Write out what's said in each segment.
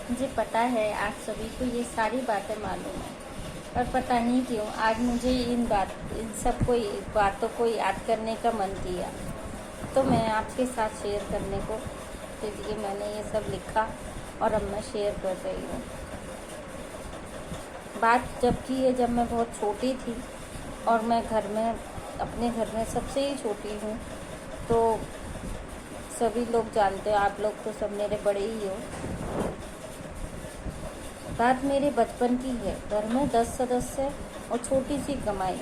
मुझे पता है आप सभी को ये सारी बातें मालूम है, पर पता नहीं क्यों आज मुझे इन सब बातों को याद करने का मन किया, तो मैं आपके साथ शेयर करने को इसलिए मैंने ये सब लिखा और अब मैं शेयर कर रही हूँ। बात जब की है जब मैं बहुत छोटी थी और मैं अपने घर में सबसे ही छोटी हूँ, तो सभी लोग जानते हो, आप लोग तो सब मेरे बड़े ही हो। बात मेरे बचपन की है। घर में 10 सदस्य और छोटी सी कमाई,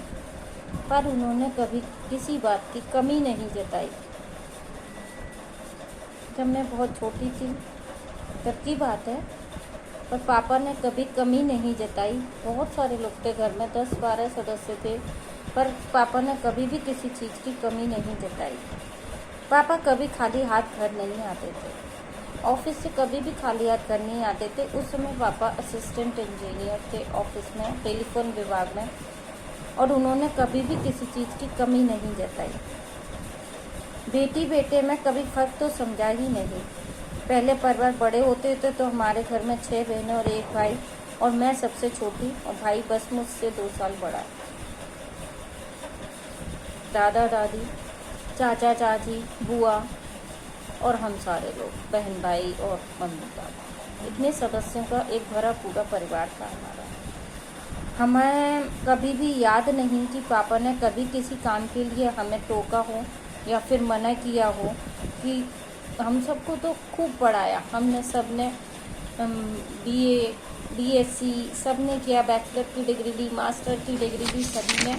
पर उन्होंने कभी किसी बात की कमी नहीं जताई। जब मैं बहुत छोटी थी तब की बात है, पर पापा ने कभी कमी नहीं जताई। बहुत सारे लोग थे घर में, 10-12 सदस्य थे, पर पापा ने कभी भी किसी चीज़ की कमी नहीं जताई। पापा कभी खाली हाथ घर नहीं आते थे, ऑफिस से कभी भी खाली हाथ घर नहीं आते थे। उस समय पापा असिस्टेंट इंजीनियर थे ऑफिस में, टेलीफोन विभाग में, और उन्होंने कभी भी किसी चीज़ की कमी नहीं जताई। बेटी बेटे में कभी फर्क तो समझा ही नहीं। पहले परिवार बड़े होते थे तो हमारे घर में 6 बहनें और 1 भाई, और मैं सबसे छोटी, और भाई बस मुझसे 2 साल बड़ा। दादा दादी, चाचा चाची, बुआ और हम सारे लोग, बहन भाई और मम्मी पापा, इतने सदस्यों का एक भरा पूरा परिवार था हमारा। हमें कभी भी याद नहीं कि पापा ने कभी किसी काम के लिए हमें टोका हो या फिर मना किया हो। कि हम सबको तो खूब पढ़ाया, हमने सबने BA BSc सब ने किया, बैचलर की डिग्री ली, मास्टर की डिग्री ली सभी ने,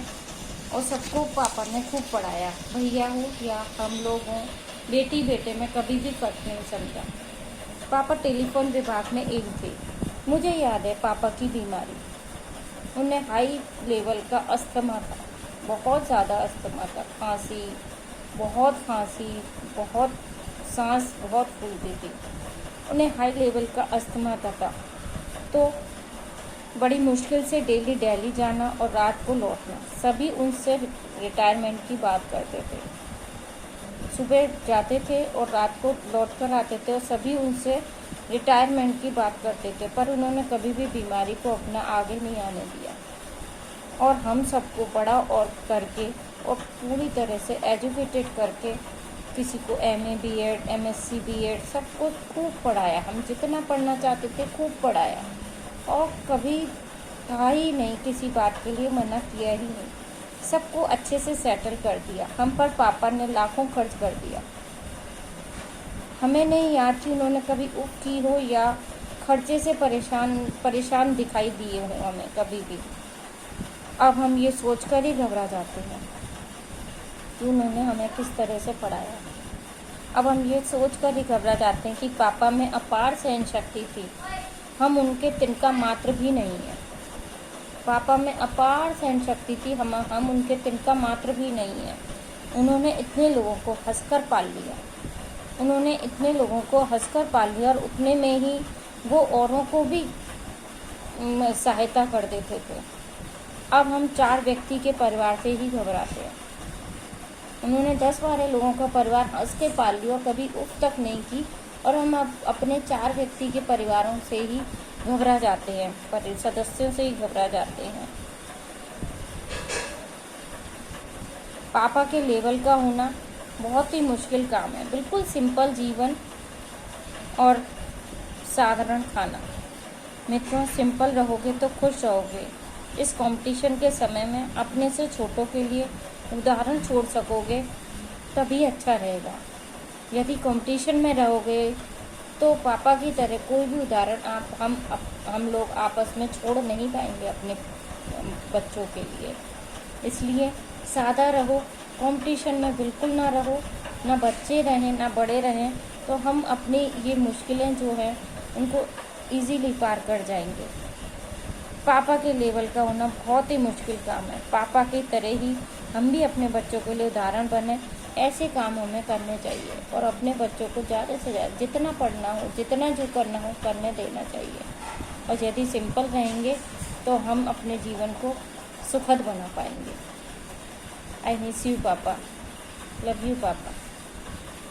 और सबको पापा ने खूब पढ़ाया। भैया हो या हम लोग हों, बेटी बेटे में कभी भी फर्क नहीं समझा। पापा टेलीफोन विभाग में एक थे। मुझे याद है पापा की बीमारी, उन्हें हाई लेवल का अस्थमा था, बहुत ज़्यादा अस्थमा था, खांसी, बहुत सांस बहुत फूलती थी। उन्हें हाई लेवल का अस्थमा था, तो बड़ी मुश्किल से डेली दिल्ली जाना और रात को लौटना। सभी उनसे रिटायरमेंट की बात करते थे। सुबह जाते थे और रात को लौट कर आते थे, और सभी उनसे रिटायरमेंट की बात करते थे, पर उन्होंने कभी भी बीमारी को अपना आगे नहीं आने दिया। और हम सबको पढ़ा और करके और पूरी तरह से एजुकेटेड करके, किसी को MA B.Ed MSc B.Ed सबको खूब पढ़ाया। हम जितना पढ़ना चाहते थे खूब पढ़ाया, और कभी कहा ही नहीं, किसी बात के लिए मना किया ही नहीं। सबको अच्छे से सेटल कर दिया। हम पर पापा ने लाखों खर्च कर दिया। हमें नहीं याद कि उन्होंने कभी उफ की हो या खर्चे से परेशान दिखाई दिए हों हमें कभी भी। अब हम ये सोचकर ही घबरा जाते हैं कि उन्होंने हमें किस तरह से पढ़ाया। अब हम ये सोचकर ही घबरा जाते हैं कि पापा में अपार सहन शक्ति थी, हम उनके तिनका मात्र भी नहीं है। पापा में अपार सहन शक्ति थी, हम उनके तिनका मात्र भी नहीं है। उन्होंने इतने लोगों को हंसकर पाल लिया, और उतने में ही वो औरों को भी सहायता कर देते थे। अब हम 4 व्यक्ति के परिवार से ही घबराते हैं। उन्होंने 10-12 लोगों का परिवार हंस के पाल लिया, कभी उफ तक नहीं की, और हम अब अपने 4 व्यक्ति के परिवारों से ही घबरा जाते हैं, पर सदस्यों से ही घबरा जाते हैं। पापा के लेवल का होना बहुत ही मुश्किल काम है। बिल्कुल सिंपल जीवन और साधारण खाना। मित्रों, सिंपल रहोगे तो खुश रहोगे। इस कंपटीशन के समय में अपने से छोटों के लिए उदाहरण छोड़ सकोगे तभी अच्छा रहेगा। यदि कंपटीशन में रहोगे तो पापा की तरह कोई भी उदाहरण हम लोग आपस में छोड़ नहीं पाएंगे अपने बच्चों के लिए। इसलिए सादा रहो, कंपटीशन में बिल्कुल ना रहो, ना बच्चे रहें ना बड़े रहें, तो हम अपनी ये मुश्किलें जो हैं उनको इजीली पार कर जाएंगे। पापा के लेवल का होना बहुत ही मुश्किल काम है। पापा की तरह ही हम भी अपने बच्चों के लिए उदाहरण बने, ऐसे काम हमें करने चाहिए, और अपने बच्चों को ज़्यादा से ज़्यादा जितना पढ़ना हो, जितना जो करना हो करने देना चाहिए। और यदि सिंपल रहेंगे तो हम अपने जीवन को सुखद बना पाएंगे। आई मिस यू पापा, लव यू पापा,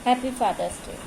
हैप्पी फादर्स डे।